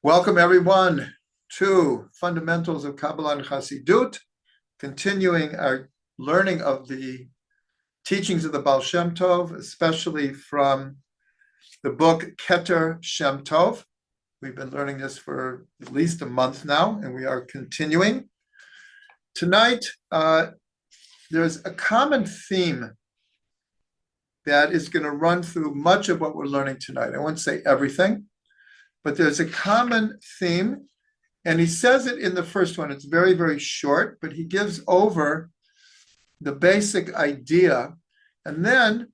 Welcome everyone to Fundamentals of Kabbalah and Chassidut, continuing our learning of the teachings of the Ba'al Shem Tov, especially from the book Keter Shem Tov. We've been learning this for at least a month now, and we are continuing. Tonight, there's a common theme that is going to run through much of what we're learning tonight. I won't say everything, but there's a common theme, and he says it in the first one. It's very, very short, but he gives over the basic idea. And then,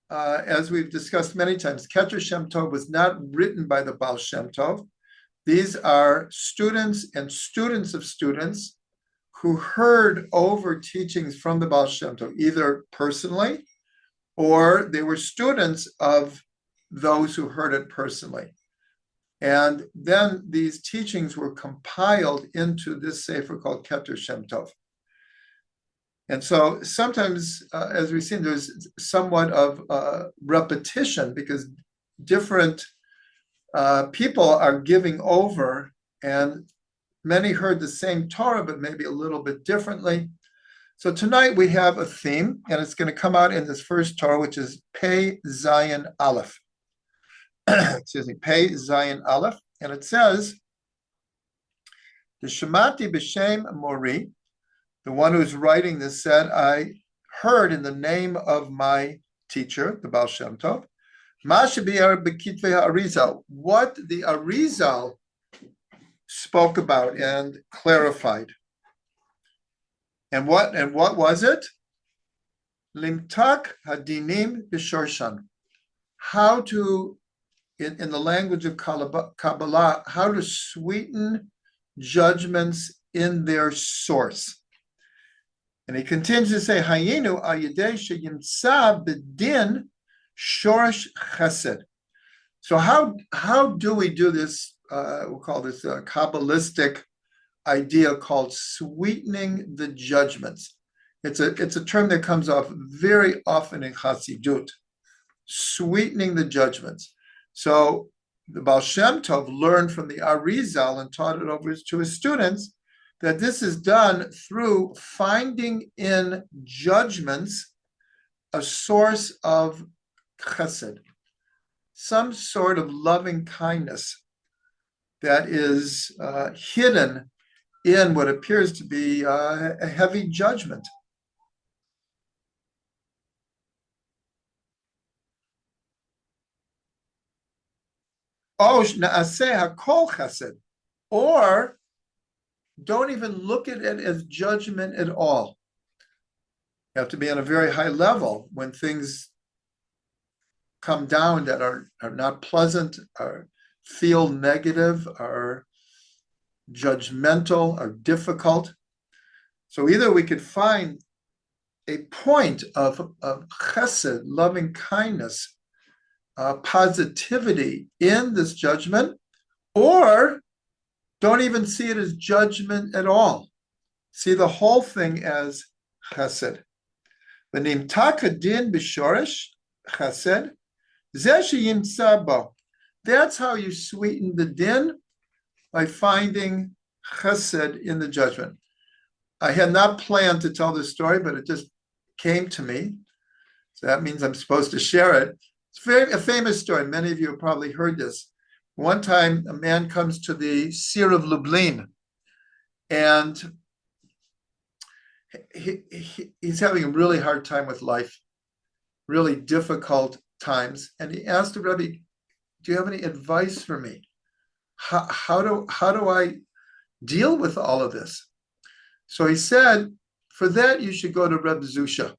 as we've discussed many times, Keter Shem Tov was not written by the Ba'al Shem Tov. These are students and students of students who heard over teachings from the Ba'al Shem Tov, either personally or they were students of those who heard it personally. And then these teachings were compiled into this sefer called Keter Shem Tov. And so sometimes, as we've seen, there's somewhat of repetition because different people are giving over, and many heard the same Torah, but maybe a little bit differently. So tonight we have a theme, and it's going to come out in this first Torah, which is Pei Zayin Aleph. Excuse me, Pei Zayin Aleph, and it says, the Shemati B'Shem Mori, the one who's writing this said, I heard in the name of my teacher, the Ba'al Shem Tov, what the Arizal spoke about and clarified. And what was it? Limtak Hadinim B'Shorshan. How to, in the language of Kabbalah, how to sweeten judgments in their source. And he continues to say, Hayinu ayidei sheyimtza b'din shorish chesed. So how do we do this? We'll call this a Kabbalistic idea called sweetening the judgments. It's a term that comes off very often in Chassidut, sweetening the judgments. So the Ba'al Shem Tov learned from the Arizal and taught it over to his students that this is done through finding in judgments a source of chesed, some sort of loving kindness that is hidden in what appears to be a heavy judgment. Or don't even look at it as judgment at all. You have to be on a very high level when things come down that are not pleasant, or feel negative, are judgmental, are difficult. So either we could find a point of chesed, loving kindness, positivity in this judgment, or don't even see it as judgment at all. See the whole thing as chesed. V'nimtak hadin b'shorish chesed, zeh sheyimtza bo. That's how you sweeten the din, by finding chesed in the judgment. I had not planned to tell this story, but it just came to me. So that means I'm supposed to share it. It's a famous story. Many of you have probably heard this. One time, a man comes to the Seer of Lublin, and he's having a really hard time with life, really difficult times. And he asked the Rebbe, do you have any advice for me? How do I deal with all of this? So he said, for that, you should go to Reb Zusha.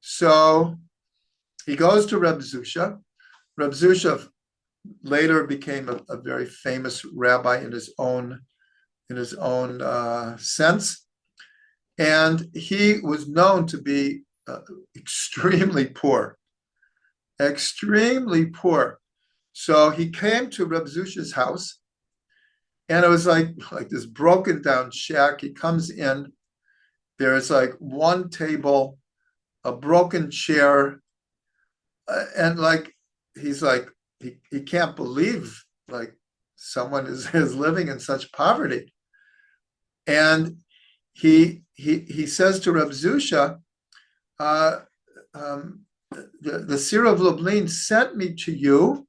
So he goes to Reb Zusha. Reb Zusha later became a very famous rabbi in his own sense. And he was known to be extremely poor. So he came to Reb Zusha's house, and it was like this broken down shack. He comes in, there's like one table, a broken chair, and like he's like he can't believe like someone is living in such poverty. And he says to Reb Zusha, the Seer of Lublin sent me to you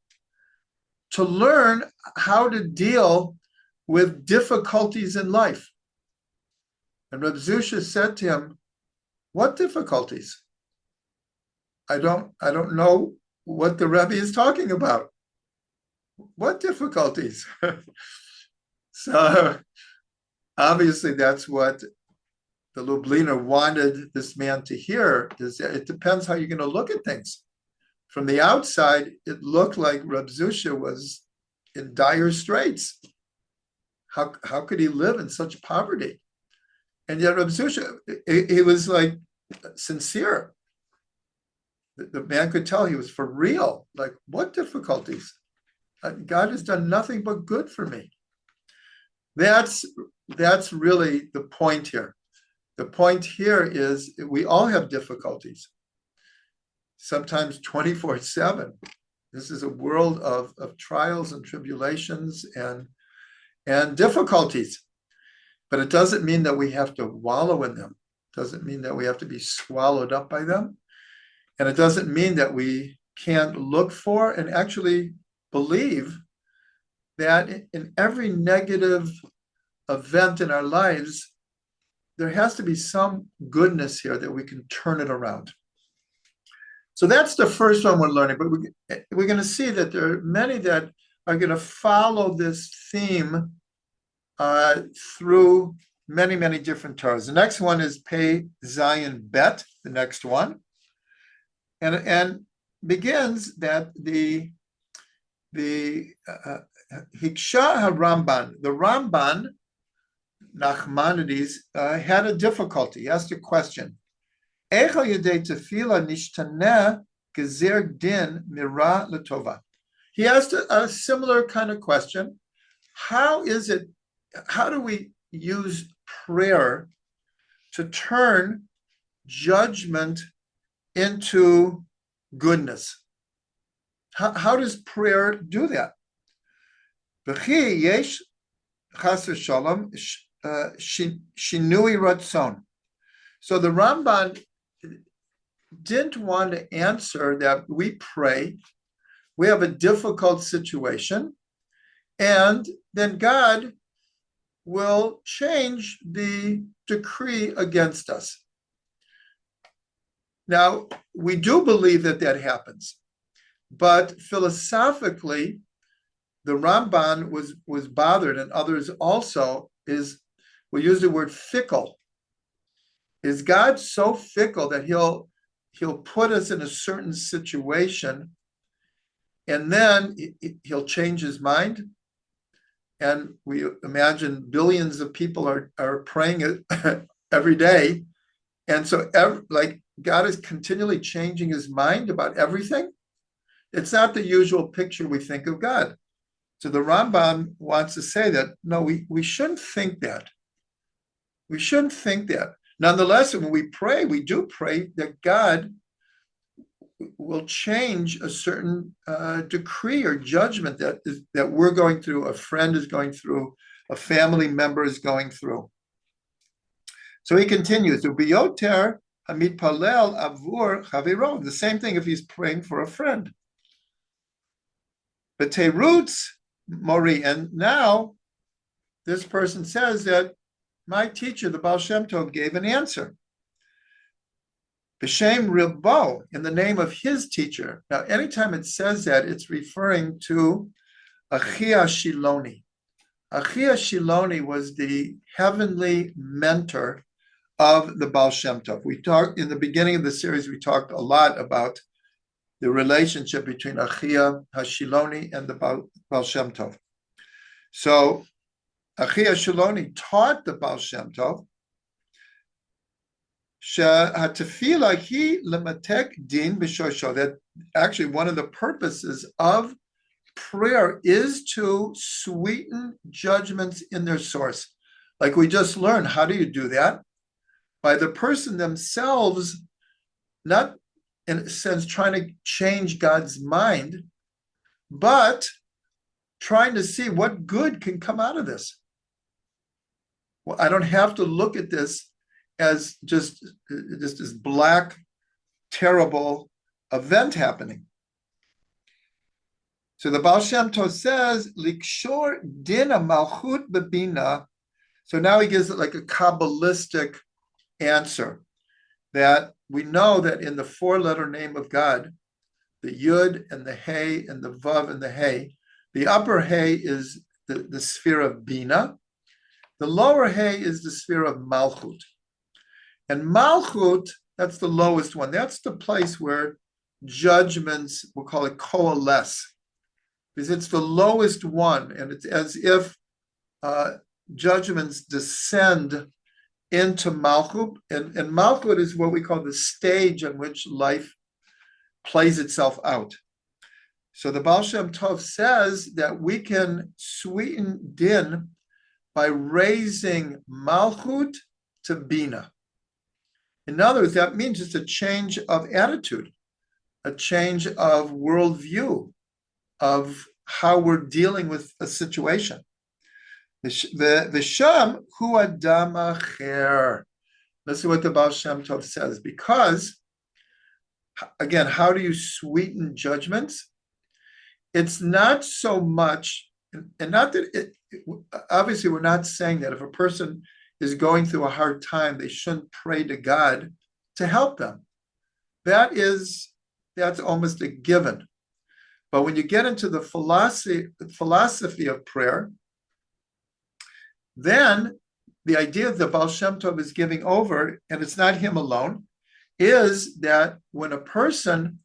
to learn how to deal with difficulties in life. And Reb Zusha said to him, what difficulties? I don't know what the Rebbe is talking about. What difficulties? So obviously that's what the Lubliner wanted this man to hear, is that it depends how you're going to look at things. From the outside, it looked like Reb Zusha was in dire straits. How could he live in such poverty? And yet Reb Zusha, he was like sincere. The man could tell he was for real. Like, what difficulties? God has done nothing but good for me. That's really the point here. The point here is we all have difficulties, sometimes 24/7. This is a world of trials and tribulations and difficulties. But it doesn't mean that we have to wallow in them. It doesn't mean that we have to be swallowed up by them. And it doesn't mean that we can't look for and actually believe that in every negative event in our lives, there has to be some goodness here that we can turn it around. So that's the first one we're learning, but we're going to see that there are many that are going to follow this theme through many, many different Torahs. The next one is Pei Zayin Bet, the next one, and begins that the Hiksha HaRamban, the Ramban, Nachmanides, had a difficulty. He asked a question. Echel yedei tefila nishtaneh gezer din mira letova. He asked a similar kind of question. How do we use prayer to turn judgment into goodness? How does prayer do that? V'chi yesh chas v'shalom shinui ratzon. So the Ramban didn't want to answer that we pray, we have a difficult situation, and then God will change the decree against us. Now, we do believe that happens, but philosophically, the Ramban was bothered, and others also, we use the word fickle. Is God so fickle that he'll put us in a certain situation and then he'll change his mind? And we imagine billions of people are praying it every day. And so God is continually changing his mind about everything. It's not the usual picture we think of God. So the Ramban wants to say that, no, we shouldn't think that. We shouldn't think that. Nonetheless, when we pray, we do pray that God will change a certain decree or judgment that we're going through, a friend is going through, a family member is going through. So he continues, Ubiyoter hamid palel avur chaviro. The same thing if he's praying for a friend. But Teirutz Mori, and now this person says that my teacher, the Ba'al Shem Tov, gave an answer. B'Shem Rilbo, in the name of his teacher. Now, anytime it says that, it's referring to Achia Shiloni. Achia Shiloni was the heavenly mentor of the Ba'al Shem Tov. We talked in the beginning of the series, we talked a lot about the relationship between Achia Hashiloni and the Ba'al Shem Tov. So Achia Shiloni taught the Ba'al Shem Tov that actually one of the purposes of prayer is to sweeten judgments in their source. Like we just learned, how do you do that? By the person themselves, not in a sense trying to change God's mind, but trying to see what good can come out of this. Well, I don't have to look at this as just this black, terrible event happening. So the Ba'al Shem Tov says, Likshor dina malchut bebina. So now he gives it like a Kabbalistic answer, that we know that in the four-letter name of God, the Yud and the Hey and the Vav and the Hey, the upper Hey is the sphere of Bina. The lower Hey is the sphere of Malchut. And Malchut, that's the lowest one. That's the place where judgments, we'll call it, coalesce. Because it's the lowest one, and it's as if judgments descend into Malchut, and Malchut is what we call the stage on which life plays itself out. So the Ba'al Shem Tov says that we can sweeten din by raising Malchut to Bina. In other words, that means it's a change of attitude, a change of worldview, of how we're dealing with a situation. V'sham hu adam acher. Listen to what the Ba'al Shem Tov says. Because, again, how do you sweeten judgments? It's not so much, and not that obviously we're not saying that if a person is going through a hard time, they shouldn't pray to God to help them. That's almost a given. But when you get into the philosophy of prayer, then the idea that Ba'al Shem Tov is giving over, and it's not him alone, is that when a person,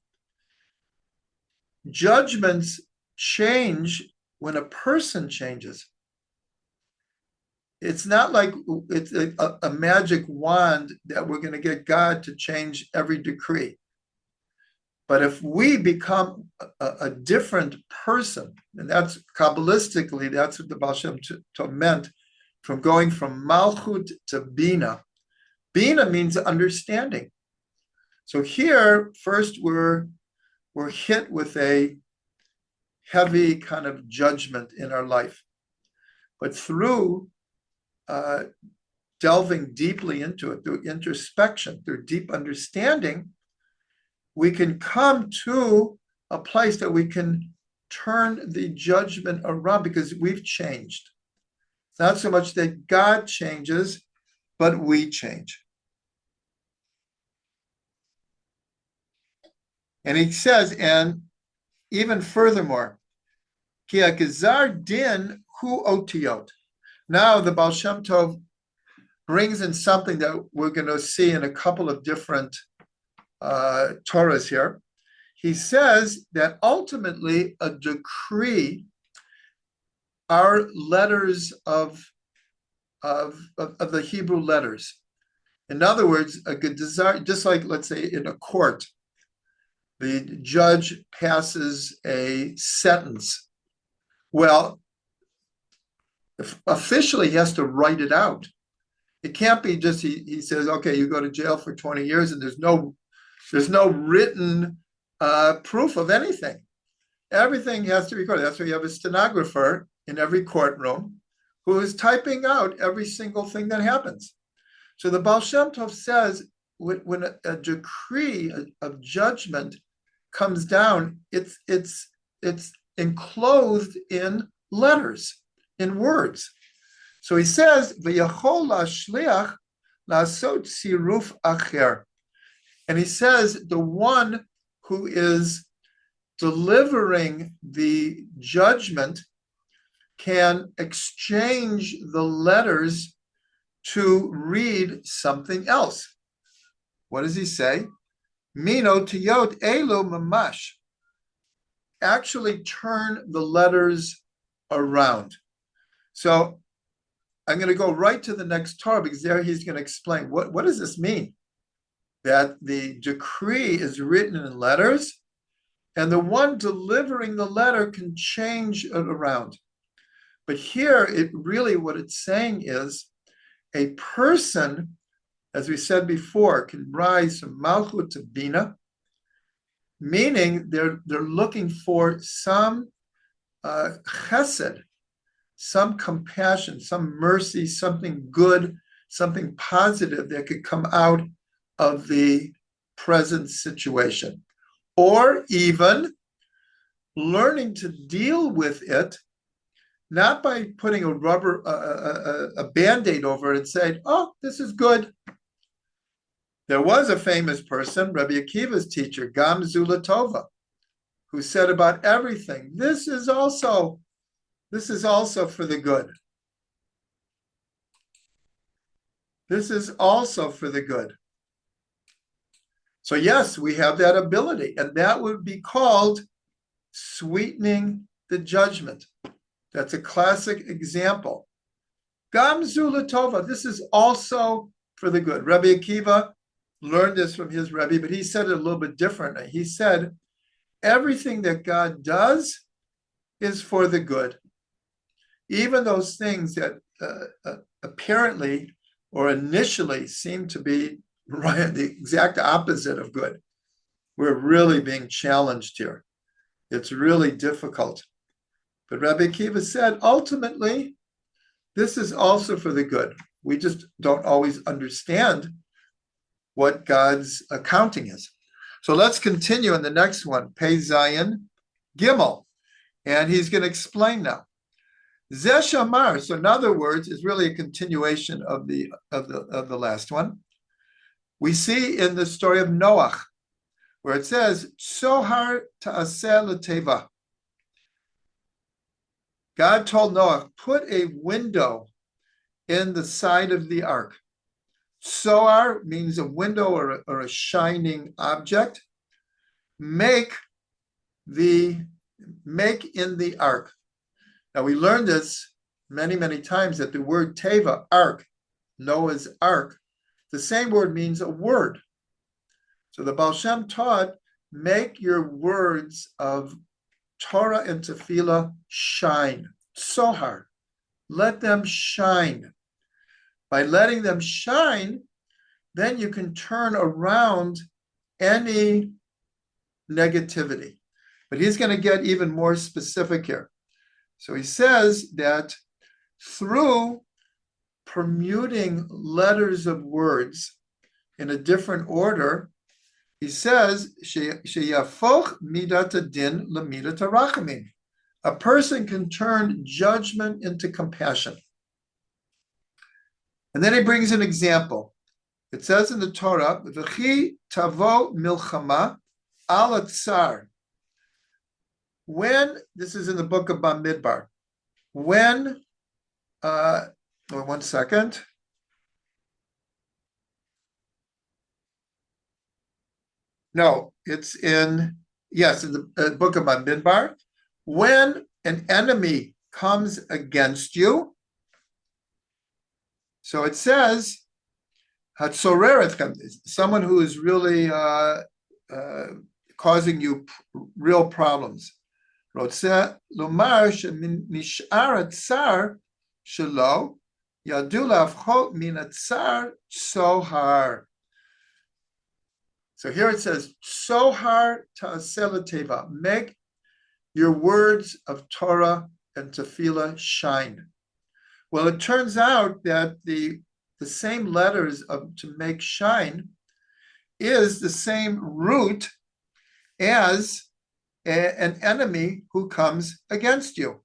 judgments change when a person changes. It's not like it's a magic wand that we're going to get God to change every decree. But if we become a different person, and that's Kabbalistically, that's what the Ba'al Shem Tov meant, from going from Malchut to Bina. Bina means understanding. So here, first we're hit with a heavy kind of judgment in our life. But through delving deeply into it, through introspection, through deep understanding, we can come to a place that we can turn the judgment around because we've changed. It's not so much that God changes, but we change. And he says, and even furthermore, ki ha'gezar din hu otiyot. Now the Ba'al Shem Tov brings in something that we're going to see in a couple of different Torahs here. He says that ultimately a decree are letters of the Hebrew letters. In other words, a good desire, just like, let's say, in a court, the judge passes a sentence. Well, officially, he has to write it out. It can't be just he says, okay, you go to jail for 20 years and there's no written proof of anything. Everything has to be recorded. That's why you have a stenographer in every courtroom who is typing out every single thing that happens. So the Ba'al Shem Tov says when a decree of judgment comes down, it's enclosed in letters, in words. So he says, "V'yachol lashliach lasot siruf acher," and he says the one who is delivering the judgment can exchange the letters to read something else. What does he say? Mino tiyot elo mamash. Actually turn the letters around. So I'm going to go right to the next Torah because there he's going to explain what does this mean? That the decree is written in letters and the one delivering the letter can change it around. But here, what it's saying is a person, as we said before, can rise from Malchut to Bina, meaning they're looking for some chesed, some compassion, some mercy, something good, something positive that could come out of the present situation. Or even learning to deal with it, not by putting a Band-Aid over it and saying, oh, this is good. There was a famous person, Rabbi Akiva's teacher, Gam Zula Tova, who said about everything, this is also for the good. This is also for the good. So yes, we have that ability, and that would be called sweetening the judgment. That's a classic example. Gam Zula Tova, this is also for the good. Rabbi Akiva learned this from his Rebbe, but he said it a little bit differently. He said, everything that God does is for the good. Even those things that apparently or initially seem to be right, the exact opposite of good. We're really being challenged here. It's really difficult. But Rabbi Akiva said, ultimately, this is also for the good. We just don't always understand what God's accounting is. So let's continue in the next one, Pei Zayin Gimel. And he's going to explain now. Zeh Shamar, so in other words, is really a continuation of the last one. We see in the story of Noach, where it says, Sohar ta'aseh l'teva. God told Noah, put a window in the side of the ark. Sohar means a window or a shining object. Make in the ark. Now we learned this many, many times that the word teva, ark, Noah's ark, the same word means a word. So the Ba'al Shem taught, make your words of Torah and Tefillah shine. Sohar. Let them shine. By letting them shine, then you can turn around any negativity. But he's going to get even more specific here. So he says that through permuting letters of words in a different order, he says, sheyafoch midat din lemidat harachamim. A person can turn judgment into compassion. And then he brings an example. It says in the Torah, "V'chi tavo milchama al tsar." When, this is in the book of Bamidbar, when, one second. No, it's in the book of Bamidbar. When an enemy comes against you, so it says, someone who is really causing you real problems. So here it says, Sohar ta'aseh teva, make your words of Torah and Tefillah shine. Well, it turns out that the same letters of to make shine is the same root as an enemy who comes against you.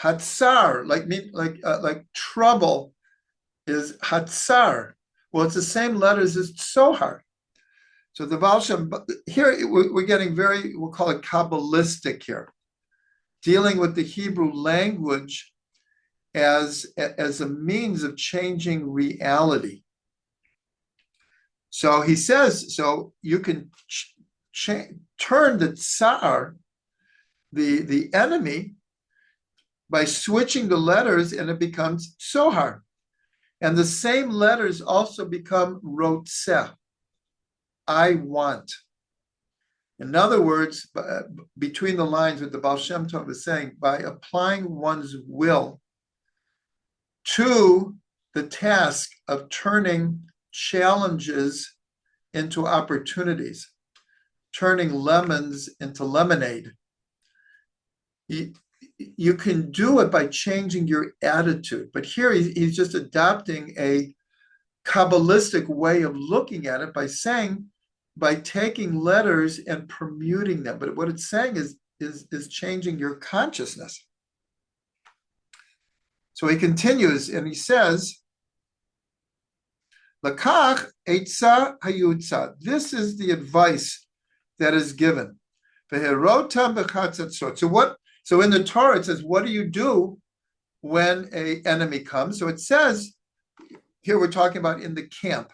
Hatsar, like trouble, is hatsar. Well, it's the same letters as Sohar. So the Ba'al Shem, here we're getting very, we'll call it Kabbalistic here, dealing with the Hebrew language as a means of changing reality. So he says, so you can turn the tsar, the enemy, by switching the letters, and it becomes Sohar. And the same letters also become rotzeh, I want. In other words, between the lines, what the Ba'al Shem Tov is saying, by applying one's will to the task of turning challenges into opportunities, turning lemons into lemonade. You can do it by changing your attitude. But here he's just adopting a Kabbalistic way of looking at it by taking letters and permuting them. But what it's saying is changing your consciousness. So he continues and he says, Lakach eitza hayutza. This is the advice that is given. So in the Torah it says, what do you do when an enemy comes? So it says, here we're talking about in the camp.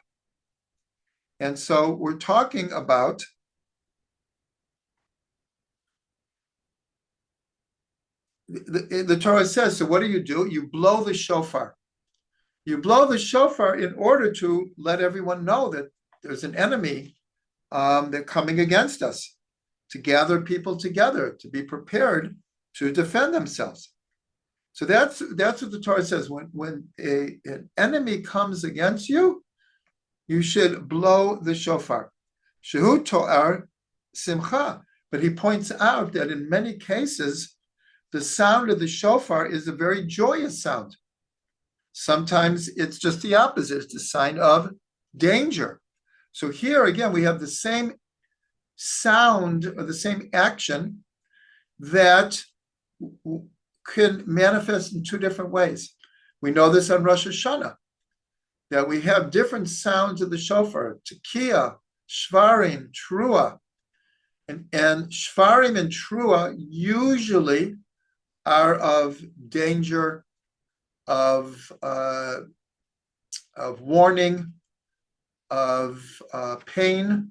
And so we're talking about the Torah says, so what do? You blow the shofar. You blow the shofar in order to let everyone know that there's an enemy that's coming against us, to gather people together, to be prepared to defend themselves. So that's what the Torah says. When an enemy comes against you, you should blow the shofar. Shehu to'ar simcha. But he points out that in many cases, the sound of the shofar is a very joyous sound. Sometimes it's just the opposite. It's a sign of danger. So here again, we have the same sound or the same action that can manifest in two different ways. We know this on Rosh Hashanah, that we have different sounds of the shofar, tekiah, shvarim, trua. And shvarim and trua usually are of danger, of warning, of pain.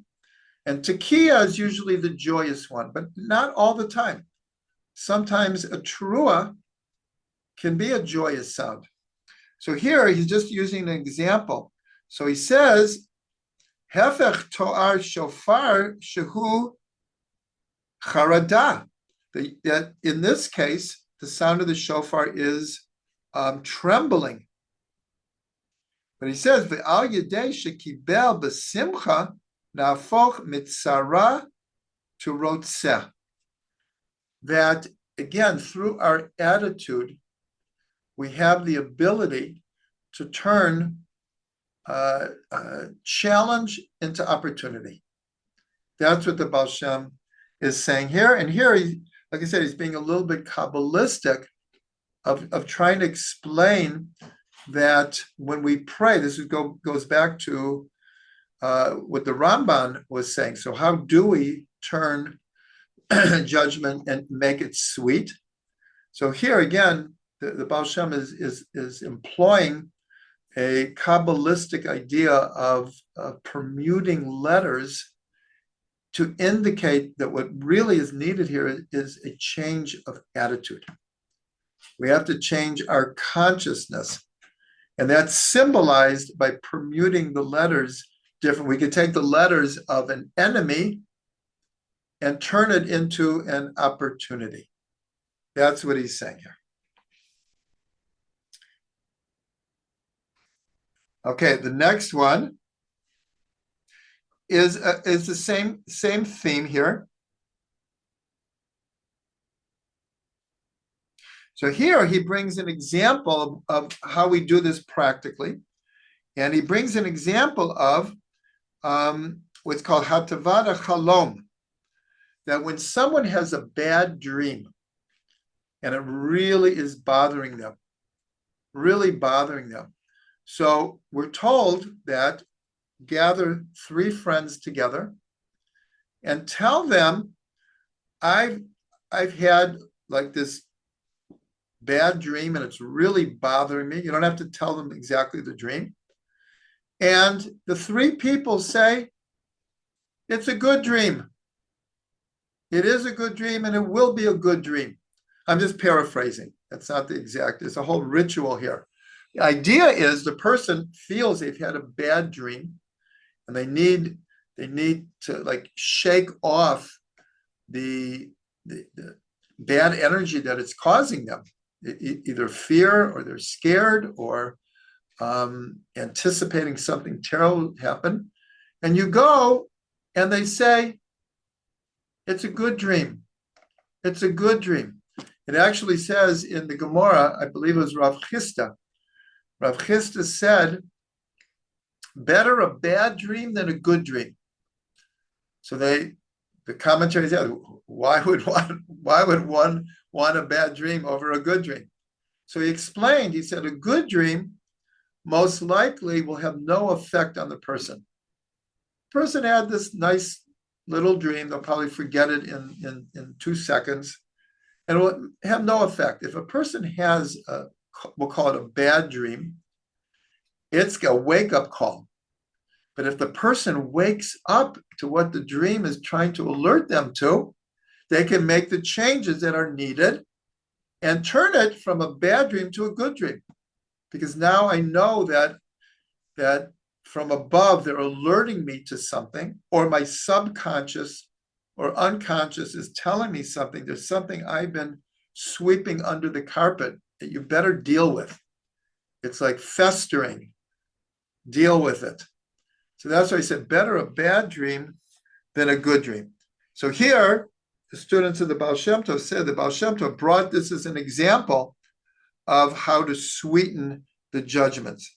And tekiah is usually the joyous one, but not all the time. Sometimes a trua can be a joyous sound. So here he's just using an example. So he says, Hefech to'ar shofar shehu charada. That in this case, the sound of the shofar is trembling. But he says, Ve'al yedei shekibel b'simcha na'afoch mitzara to rotzeh. That, again, through our attitude, we have the ability to turn challenge into opportunity. That's what the Ba'al Shem is saying here. And here, like I said, he's being a little bit Kabbalistic of trying to explain that when we pray, this goes back to what the Ramban was saying. So how do we turn judgment and make it sweet? So here again, the Ba'al Shem is employing a Kabbalistic idea of permuting letters to indicate that what really is needed here is a change of attitude. We have to change our consciousness. And that's symbolized by permuting the letters different. We could take the letters of an enemy and turn it into an opportunity. That's what he's saying here. Okay, the next one is the same theme here. So here he brings an example of how we do this practically. And he brings an example of what's called hatavad chalom, that when someone has a bad dream and it really is bothering them, so we're told that gather 3 friends together and tell them, I've had like this bad dream and it's really bothering me. You don't have to tell them exactly the dream. And the 3 people say, it's a good dream. It is a good dream and it will be a good dream. I'm just paraphrasing. That's not the exact, there's a whole ritual here. The idea is the person feels they've had a bad dream and they need to like shake off the bad energy that it's causing them. Either fear or they're scared or anticipating something terrible happen. And you go and they say, it's a good dream. It's a good dream. It actually says in the Gemara, I believe it was Rav Chisda. Rav Chisda said, better a bad dream than a good dream. So the commentary said, why would one want a bad dream over a good dream? So he explained, he said, a good dream most likely will have no effect on the person. The person had this nice little dream, they'll probably forget it in 2 seconds, and it will have no effect. If a person has, we'll call it a bad dream, it's a wake-up call. But if the person wakes up to what the dream is trying to alert them to, they can make the changes that are needed and turn it from a bad dream to a good dream. Because now I know that from above, they're alerting me to something, or my subconscious or unconscious is telling me something. There's something I've been sweeping under the carpet that you better deal with. It's like festering. Deal with it. So that's why I said, better a bad dream than a good dream. So here, the students of the Ba'al Shem Tov said the Ba'al Shem Tov brought this as an example of how to sweeten the judgments.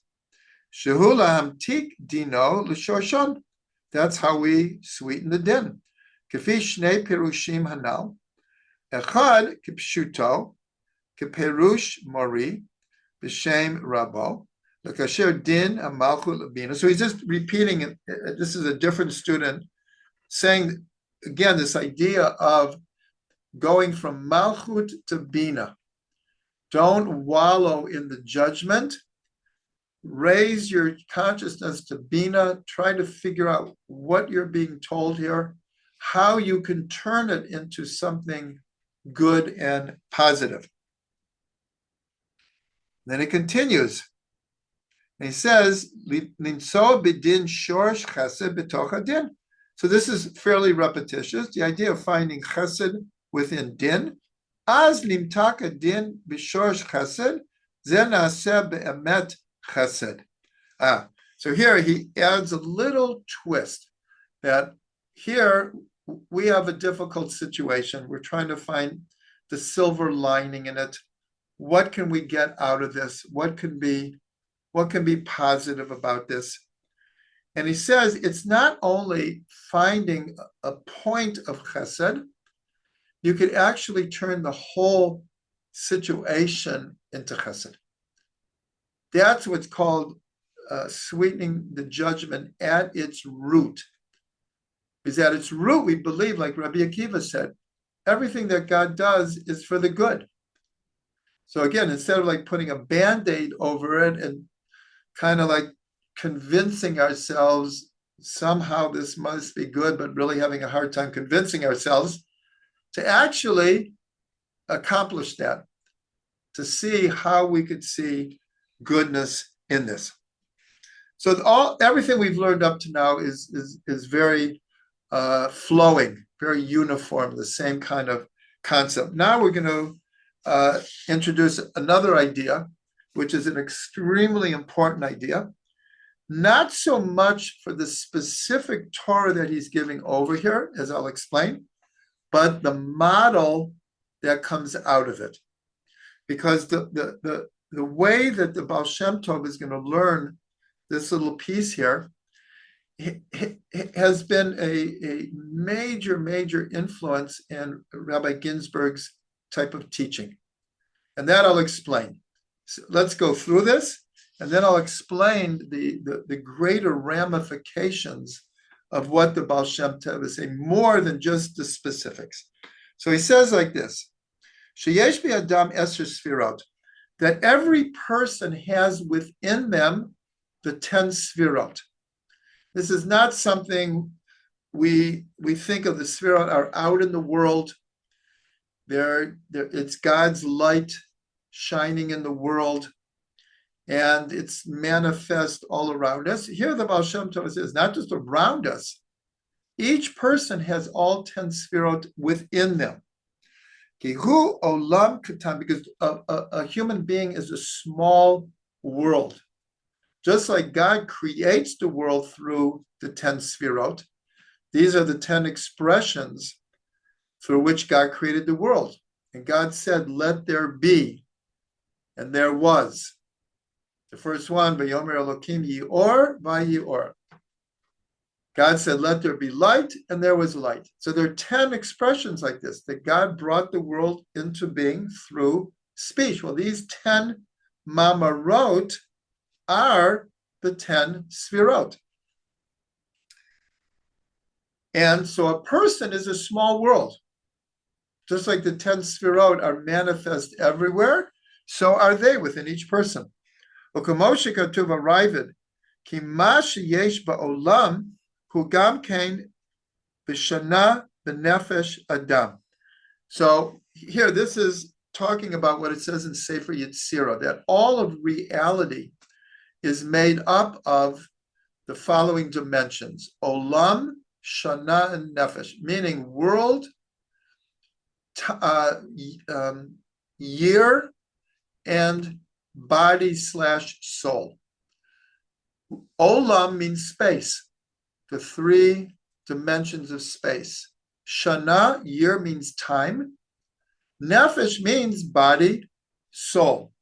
Shehula hamtik dino l'shorshon. That's how we sweeten the din. Kefi shnei perushim hanal. Echad kipshuto, keperush mori, b'shem rabo. Din Malchut. So he's just repeating it. This is a different student saying again this idea of going from Malchut to Bina. Don't wallow in the judgment. Raise your consciousness to Bina. Try to figure out what you're being told here, how you can turn it into something good and positive. Then it continues. And he says, "Nimso b'din shorsh chesed b'toch hadin." So this is fairly repetitious. The idea of finding chesed within din. Az limtak din b'shorsh chesed, zen aseh be'emet chesed. So here he adds a little twist that here we have a difficult situation. We're trying to find the silver lining in it. What can we get out of this? What can be positive about this? And he says it's not only finding a point of chesed, you could actually turn the whole situation into chesed. That's what's called sweetening the judgment at its root. Because at its root, we believe, like Rabbi Akiva said, everything that God does is for the good. So again, instead of like putting a Band-Aid over it and kind of like convincing ourselves somehow this must be good, but really having a hard time convincing ourselves to actually accomplish that, to see how we could see goodness in this. So everything we've learned up to now is very flowing, very uniform, the same kind of concept. Now we're going to introduce another idea, which is an extremely important idea, not so much for the specific Torah that he's giving over here, as I'll explain, but the model that comes out of it. Because the way that the Ba'al Shem Tov is going to learn this little piece here has been a major influence in Rabbi Ginsburg's type of teaching. And that I'll explain. So let's go through this, and then I'll explain the greater ramifications of what the Ba'al Shem Tov is saying, more than just the specifics. So he says like this, Sheyesh bi'adam eser sfirot, that every person has within them the 10 sfirot. This is not something we think of. The sfirot are out in the world. It's God's light shining in the world, and it's manifest all around us. Here the Ba'al Shem Tov says, not just around us. Each person has all 10 sfirot within them. Kihu olam katan, because a human being is a small world. Just like God creates the world through the 10 sfirot, these are the 10 expressions through which God created the world. And God said, let there be, and there was. The first one, Vayomer Elokim Yior Vayior. God said, let there be light, and there was light. So there are 10 expressions like this, that God brought the world into being through speech. Well, these 10 mamarot are the 10 sfirot. And so a person is a small world. Just like the 10 sfirot are manifest everywhere, so are they within each person. U'kamoshe katuv arrived, ki ma sheyesh ba'olam hu gam kein b'shana b'nefesh adam. So here, this is talking about what it says in Sefer Yetzirah, that all of reality is made up of the following dimensions: olam, shana, and nefesh, meaning world, year, and body/soul. Olam means space, the 3 dimensions of space. Shana, year, means time. Nefesh means body, soul.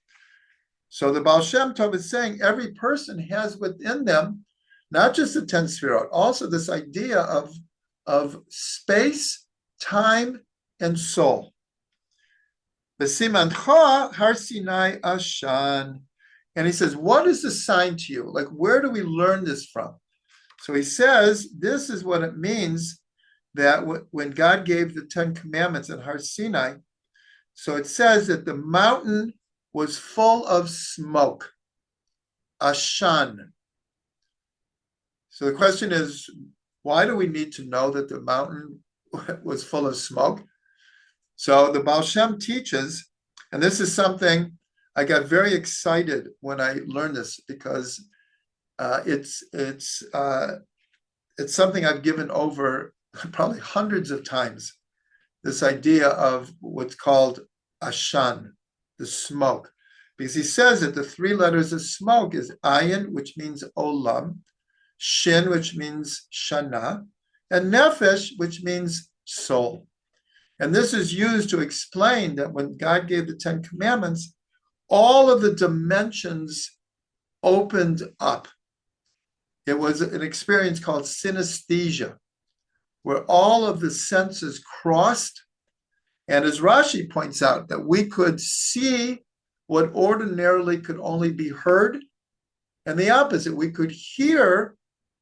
So the Ba'al Shem Tov is saying every person has within them not just the 10 sfirot, also this idea of space, time, and soul. B'simancha har Sinai ashan. And he says, what is the sign to you? Like, where do we learn this from? So he says, this is what it means that when God gave the 10 commandments at Har Sinai, so it says that the mountain was full of smoke, ashan. So the question is, why do we need to know that the mountain was full of smoke? So the Ba'al Shem teaches, and this is something I got very excited when I learned this, because it's something I've given over probably hundreds of times, this idea of what's called ashan, the smoke. Because he says that the 3 letters of smoke is ayin, which means olam, shin, which means shana, and nefesh, which means soul. And this is used to explain that when God gave the 10 commandments, all of the dimensions opened up. It was an experience called synesthesia, where all of the senses crossed. And as Rashi points out, that we could see what ordinarily could only be heard, and the opposite, we could hear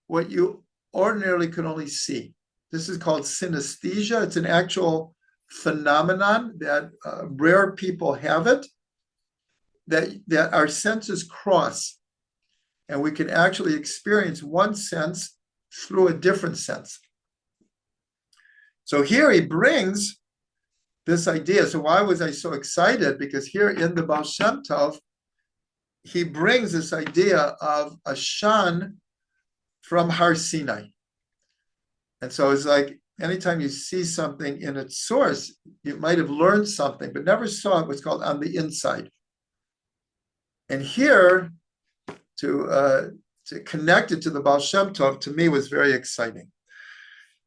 what you ordinarily could only see. This is called synesthesia. It's an actual phenomenon that rare people have it, that our senses cross, and we can actually experience one sense through a different sense. So here he brings this idea. So why was I so excited? Because here in the Ba'al Shem Tov, he brings this idea of ashan from Har Sinai. And so it's like, anytime you see something in its source, you might have learned something, but never saw it, what's called on the inside. And here, to connect it to the Ba'al Shem Tov, to me, was very exciting.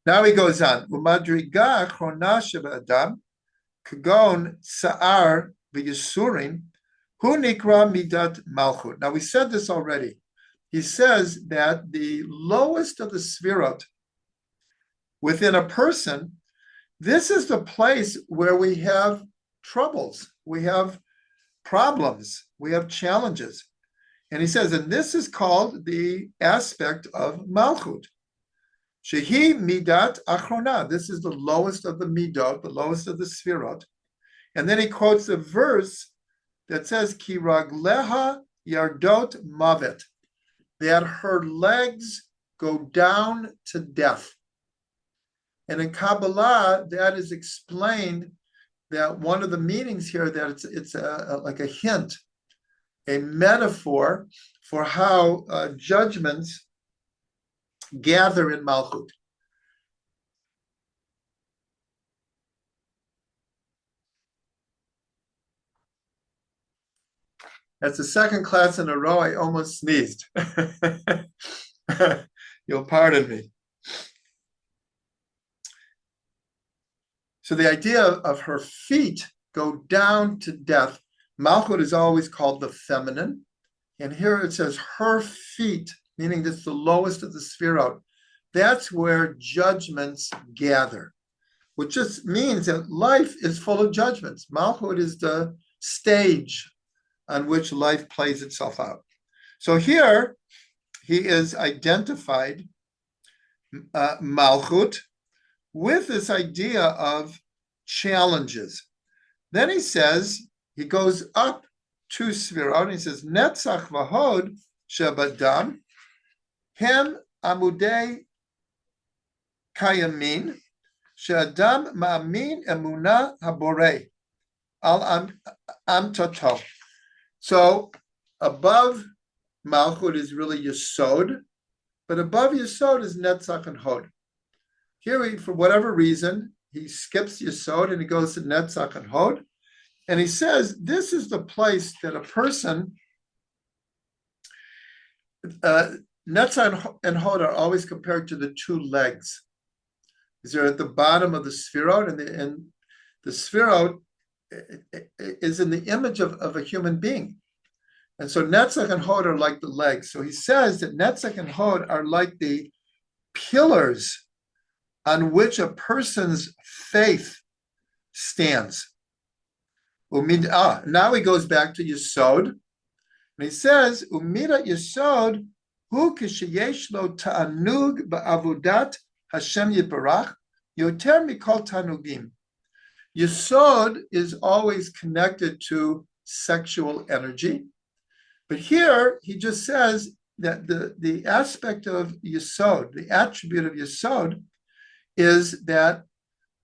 Now he goes on. Umadriga chona sheba'adam kagon sa'ar v'yisurim hu nikra midat malchut. Now we said this already. He says that the lowest of the sfirot within a person, this is the place where we have troubles, we have problems, we have challenges. And he says, and this is called the aspect of malchut. Shehi midat achrona. This is the lowest of the midot, the lowest of the sfirot. And then he quotes a verse that says, Ki ragleha yardot mavet, that her legs go down to death. And in Kabbalah, that is explained, that one of the meanings here, that it's like a hint, a metaphor for how judgments gather in Malchut. That's the second class in a row I almost sneezed. You'll pardon me. So the idea of her feet go down to death. Malchut is always called the feminine. And here it says her feet, meaning that's the lowest of the Sefirot. That's where judgments gather, which just means that life is full of judgments. Malchut is the stage on which life plays itself out. So here he is identified, Malchut, with this idea of challenges. Then he says, he goes up to Sefirot, and he says, Netzach v'hod shebadam, hem amudei kayamin, she'adam ma'amin emunah haborei, al amtato. So above Malchut is really Yesod, but above Yesod is Netzach and Hod. Here, for whatever reason, he skips Yesod and he goes to Netzach and Hod. And he says, this is the place that a person, Netzach and Hod are always compared to the two legs. They're at the bottom of the Sefirot, and the Sefirot is in the image of a human being. And so Netzach and Hod are like the legs. So he says that Netzach and Hod are like the pillars on which a person's faith stands. Now he goes back to Yesod, and he says, Umida Yesod hu kisheyesh lo ta'anug ba'avodat Hashem Yiparach yoter mikol tanugim. Yesod is always connected to sexual energy. But here he just says that the aspect of Yesod, the attribute of Yesod, is that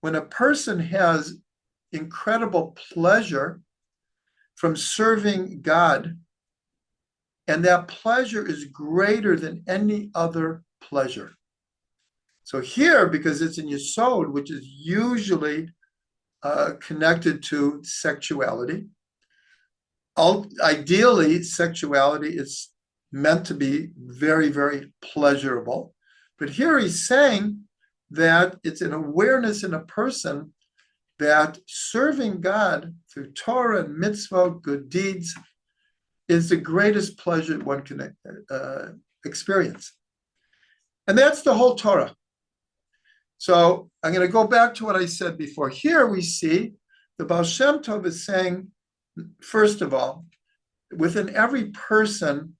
when a person has incredible pleasure from serving God, and that pleasure is greater than any other pleasure. So here, because it's in Yesod, which is usually connected to sexuality, ideally, sexuality is meant to be very, very pleasurable. But here he's saying that it's an awareness in a person that serving God through Torah and mitzvot, good deeds, is the greatest pleasure one can experience. And that's the whole Torah. So I'm going to go back to what I said before. Here we see the Ba'al Shem Tov is saying, first of all, within every person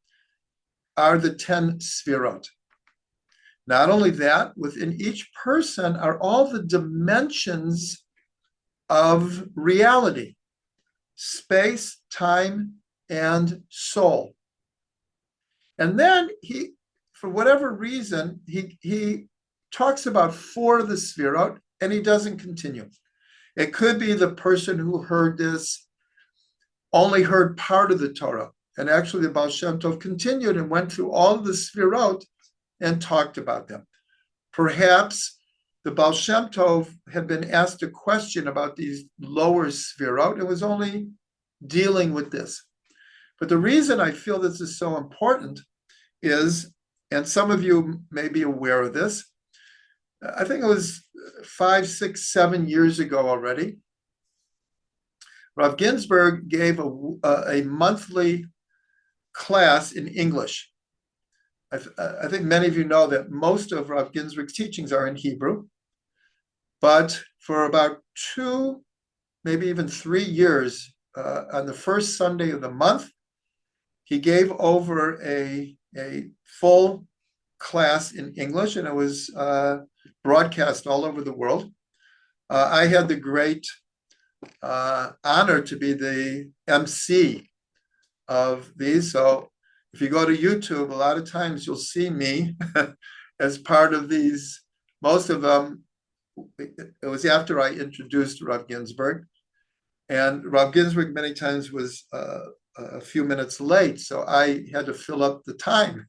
are the 10 Sefirot. Not only that, within each person are all the dimensions of reality, space, time, and soul. And then he, for whatever reason, he talks about 4 of the Sefirot, and he doesn't continue. It could be the person who heard this only heard part of the Torah. And actually the Ba'al Shem Tov continued and went through all of the Sefirot and talked about them. Perhaps the Ba'al Shem Tov had been asked a question about these lower Sefirot and was only dealing with this. But the reason I feel this is so important is, and some of you may be aware of this, I think it was 5, 6, 7 years ago already, Rav Ginsburg gave a monthly class in English. I think many of you know that most of Rav Ginsburg's teachings are in Hebrew, but for about 2, maybe even 3 years, on the first Sunday of the month, he gave over a full class in English, and it was broadcast all over the world. I had the great honor to be the MC of these. So if you go to YouTube, a lot of times you'll see me as part of these. Most of them, it was after I introduced Rav Ginsburg. And Rav Ginsburg many times was a few minutes late, so I had to fill up the time.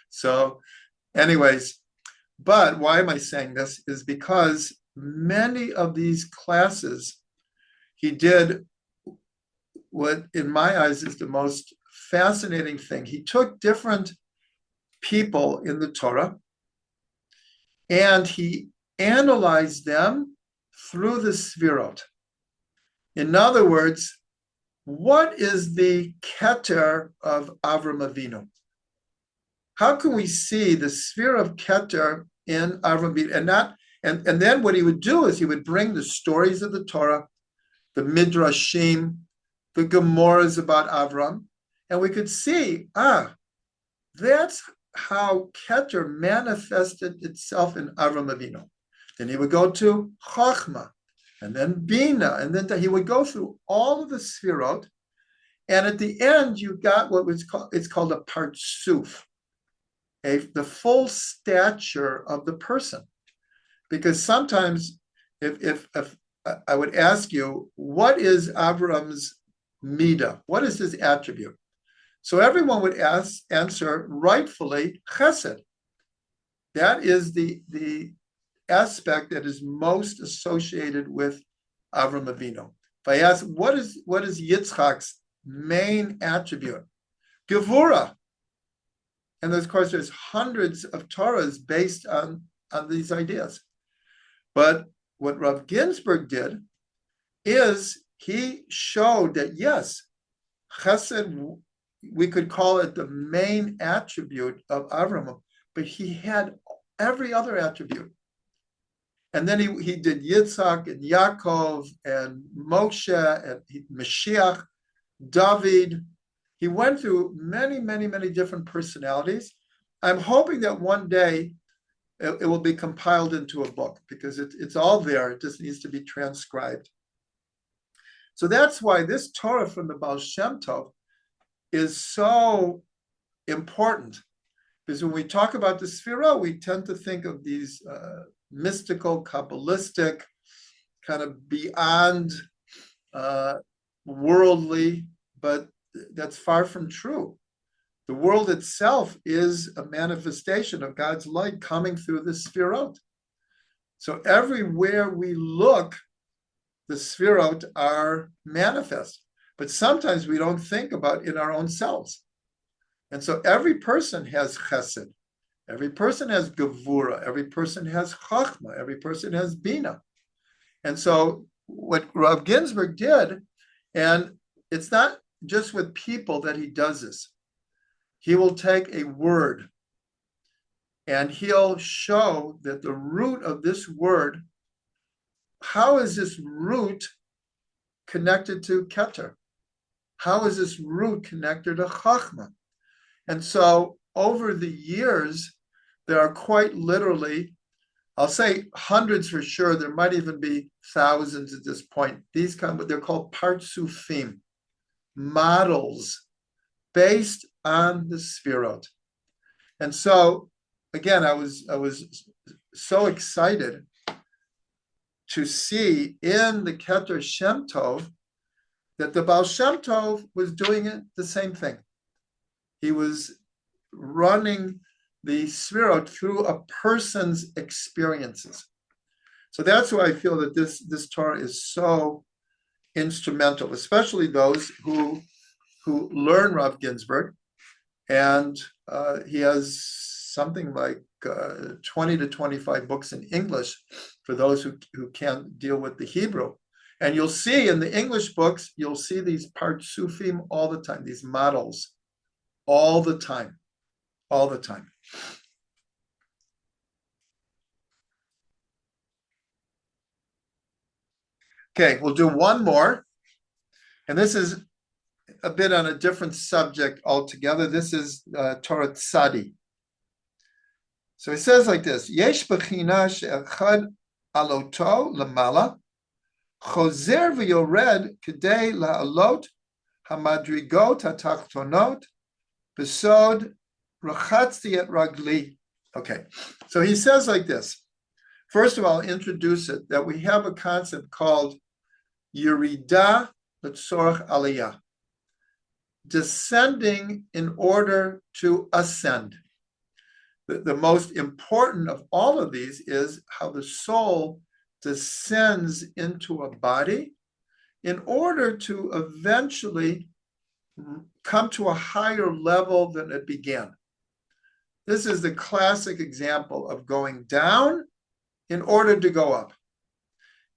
So anyways, but why am I saying this? Is because many of these classes he did what in my eyes is the most fascinating thing. He took different people in the Torah and he analyzed them through the Sfirot. In other words, what is the Keter of Avram Avinu? How can we see the sphere of Keter in Avram Avinu? And then what he would do is he would bring the stories of the Torah, the Midrashim, the Gemaras about Avram, and we could see, that's how Keter manifested itself in Avram Avinu. Then he would go to Chachma, and then Bina, and then he would go through all of the Sfirot, and at the end you got what was called, it's called a Partsuf, the full stature of the person. Because sometimes if I would ask you, what is Avram's midah? What is his attribute? So everyone would answer rightfully chesed. That is the aspect that is most associated with Avram Avinu. If I ask, what is Yitzchak's main attribute? Gevura. And of course, there's hundreds of Torahs based on these ideas. But what Rav Ginsburg did is he showed that, yes, chesed, we could call it the main attribute of Avram, but he had every other attribute. And then he did Yitzhak and Yaakov and Moshe and Mashiach, David. He went through many, many, many different personalities. I'm hoping that one day it will be compiled into a book because it's all there. It just needs to be transcribed. So that's why this Torah from the Ba'al Shem Tov is so important. Because when we talk about the Sfirah, we tend to think of these mystical, Kabbalistic, kind of beyond worldly, but that's far from true. The world itself is a manifestation of God's light coming through the Sfirot. So everywhere we look, the Sfirot are manifest. But sometimes we don't think about in our own selves. And so every person has chesed. Every person has gevura. Every person has chachma. Every person has bina. And so what Rav Ginsburg did, and it's not just with people that he does this. He will take a word and he'll show that the root of this word, how is this root connected to Keter? How is this root connected to Chachma? And so over the years, there are quite literally, I'll say hundreds for sure, there might even be thousands at this point. These they're called partsufim, models based on the Sfirot. And so, again, I was so excited to see in the Keter Shem Tov that the Ba'al Shem Tov was doing it the same thing. He was running the Sfirot through a person's experiences. So that's why I feel that this Torah is so instrumental, especially those who learn Rav Ginsburg. And he has something like 20 to 25 books in English for those who can't deal with the Hebrew. And you'll see in the English books, you'll see these partsufim all the time, these models, all the time. Okay, we'll do one more. And this is a bit on a different subject altogether. This is Torah Tzadi. So it says like this: Yesh b'china she'echad aloto lemala, chozer v'yored kedei la'alot hamadrigot hatachtonot besod rachatzti et ragli. Okay, so he says like this. First of all, introduce it, that we have a concept called Yerida L'tzorach Aliyah, descending in order to ascend. The most important of all of these is how the soul descends into a body in order to eventually come to a higher level than it began. This is the classic example of going down in order to go up.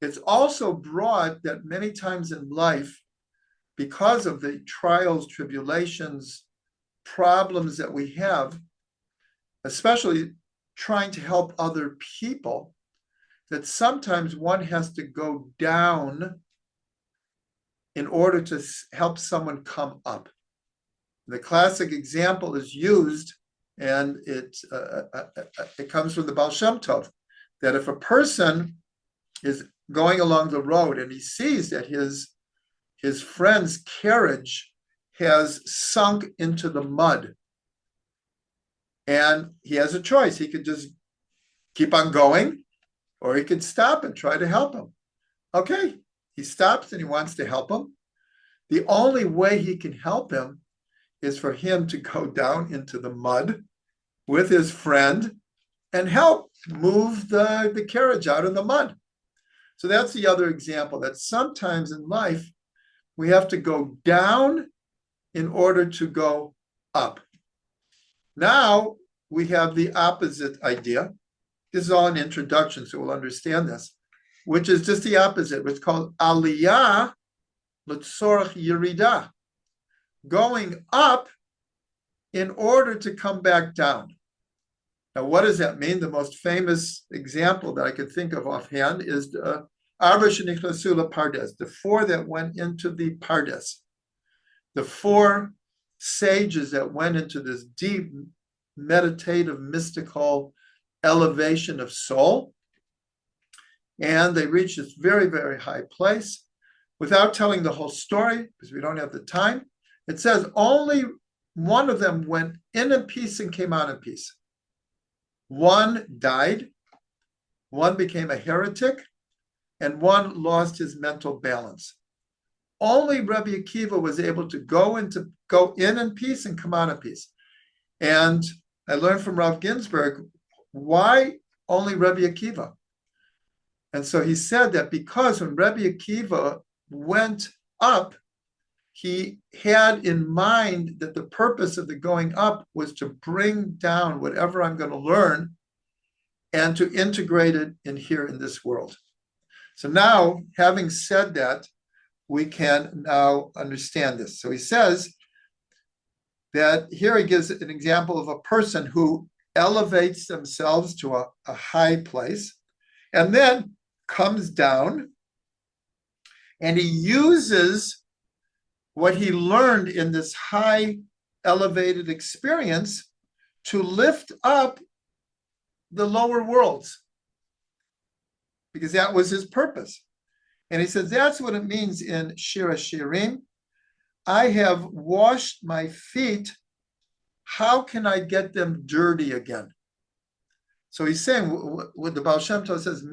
It's also brought that many times in life, because of the trials, tribulations, problems that we have, especially trying to help other people, that sometimes one has to go down in order to help someone come up. The classic example is used, and it comes from the Ba'al Shem Tov, that if a person is going along the road and he sees that his friend's carriage has sunk into the mud, and he has a choice. He could just keep on going, or he could stop and try to help him. Okay, he stops and he wants to help him. The only way he can help him is for him to go down into the mud with his friend and help move the carriage out of the mud. So that's the other example, that sometimes in life we have to go down in order to go up. Now we have the opposite idea. This is all an introduction, so we'll understand this, which is just the opposite, which is called aliyah l'tzorach yirida, going up in order to come back down. Now, what does that mean? The most famous example that I could think of offhand is the Arba shenichnasu lePardes, the four that went into the Pardes, the four sages that went into this deep, meditative, mystical elevation of soul. And they reached this very, very high place. Without telling the whole story, because we don't have the time, it says only one of them went in peace and came out in peace. One died, one became a heretic, and one lost his mental balance. Only Rabbi Akiva was able to go in peace and come out in peace. And I learned from Rav Ginsburg, why only Rabbi Akiva? And so he said that because when Rabbi Akiva went up, he had in mind that the purpose of the going up was to bring down whatever I'm going to learn and to integrate it in here in this world. So now, having said that, we can now understand this. So he says that here he gives an example of a person who elevates themselves to a high place and then comes down, and he uses what he learned in this high elevated experience to lift up the lower worlds, because that was his purpose. And he says that's what it means in Shir HaShirim. I have washed my feet. How can I get them dirty again? So he's saying what the Ba'al Shem Tov says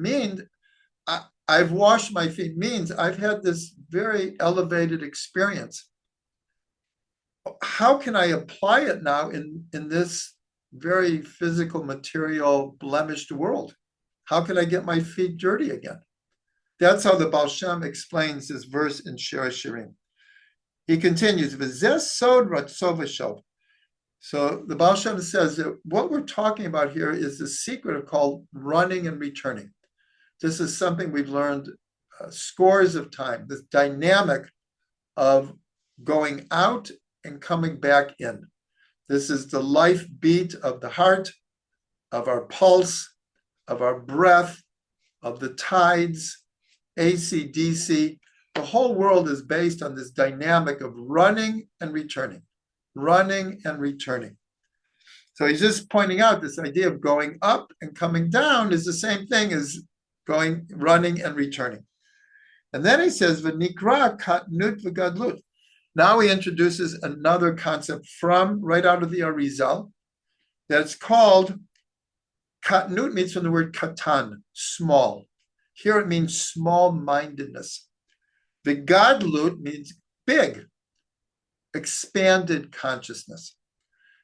I've washed my feet means I've had this very elevated experience. How can I apply it now in this very physical, material, blemished world? How can I get my feet dirty again? That's how the Ba'al Shem explains this verse in Shir HaShirim. He continues, V'zeh sod ratzov v'shov. So the Ba'al Shem says that what we're talking about here is the secret of called running and returning. This is something we've learned scores of times, this dynamic of going out and coming back in. This is the life beat of the heart, of our pulse, of our breath, of the tides, AC, DC. The whole world is based on this dynamic of running and returning, running and returning. So he's just pointing out this idea of going up and coming down is the same thing as running and returning. And then he says, V'nikra katnut v'gadlut. Now he introduces another concept from right out of the Arizal that's called katnut, means from the word katan, small. Here it means small-mindedness. The gadlut means big, expanded consciousness.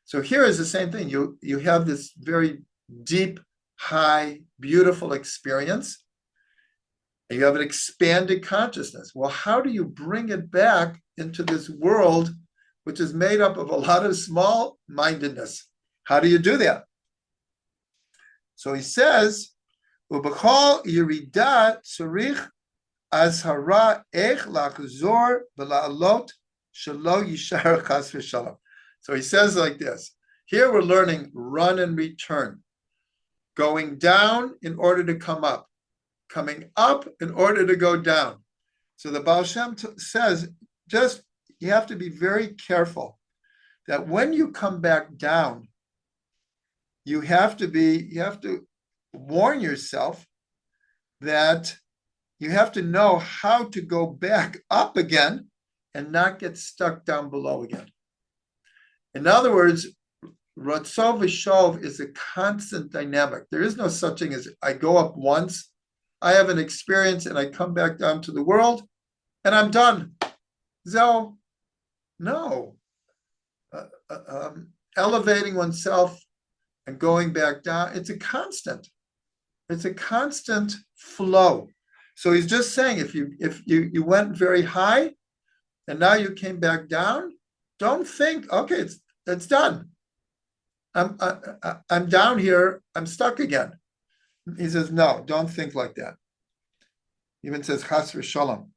So here is the same thing. You have this very deep, high, beautiful experience. and you have an expanded consciousness. Well, how do you bring it back into this world, which is made up of a lot of small-mindedness? How do you do that? So he says, "Ubechol yirida tzarich azhara ech lachzor v'la'alot shelo yishar chas v'shalom." So he says like this. Here we're learning run and return, going down in order to come up, coming up in order to go down. So the Ba'al Shem Tov says, just you have to be very careful that when you come back down, you have to warn yourself that you have to know how to go back up again and not get stuck down below again. In other words, Ratzon v'Shov is a constant dynamic. There is no such thing as I go up once, I have an experience, and I come back down to the world, and I'm done. So, no. Elevating oneself and going back down, it's a constant. It's a constant flow. So he's just saying, if you went very high, and now you came back down, don't think, okay, it's done. I'm down here, I'm stuck again. He says, no, don't think like that. He even says, chas v'shalom.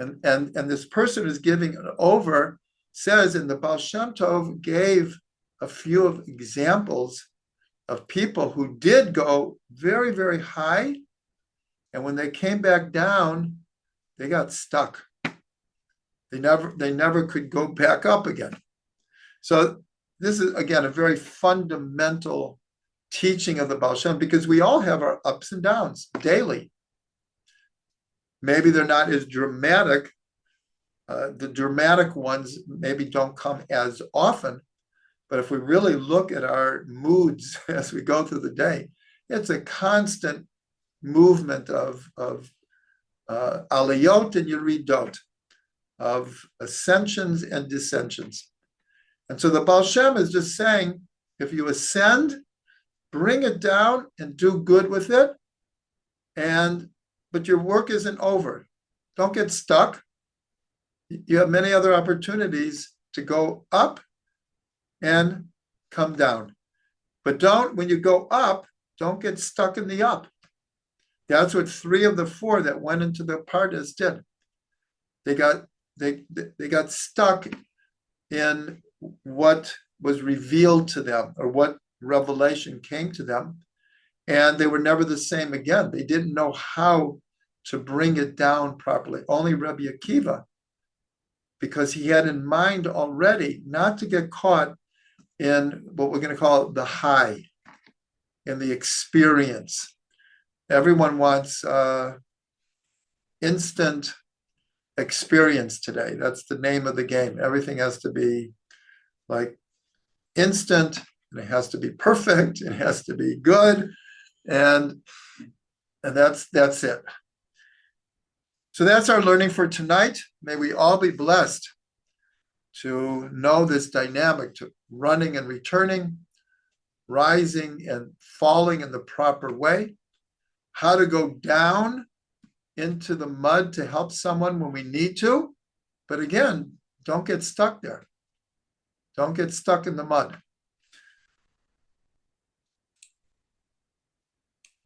And this person who's giving it over says, in the Ba'al Shem Tov gave a few of examples of people who did go very, very high, and when they came back down, they got stuck. They never could go back up again. So this is, again, a very fundamental teaching of the Ba'al Shem, because we all have our ups and downs daily. Maybe they're not as dramatic. The dramatic ones maybe don't come as often. But if we really look at our moods as we go through the day, it's a constant movement of aliyot and yeridot, of ascensions and dissensions. And so the Ba'al Shem is just saying, if you ascend, bring it down and do good with it, but your work isn't over. Don't get stuck. You have many other opportunities to go up and come down. But when you go up, don't get stuck in the up. That's what 3 of the 4 that went into the Pardes did. They got stuck in what was revealed to them, or what revelation came to them, and they were never the same again. They didn't know how to bring it down properly. Only Rabbi Akiva, because he had in mind already not to get caught in what we're going to call the high, in the experience. Everyone wants instant experience today. That's the name of the game. Everything has to be like instant, and it has to be perfect, it has to be good, and that's it. So that's our learning for tonight. May we all be blessed to know this dynamic, to running and returning, rising and falling in the proper way, how to go down into the mud to help someone when we need to. But again, don't get stuck there. Don't get stuck in the mud.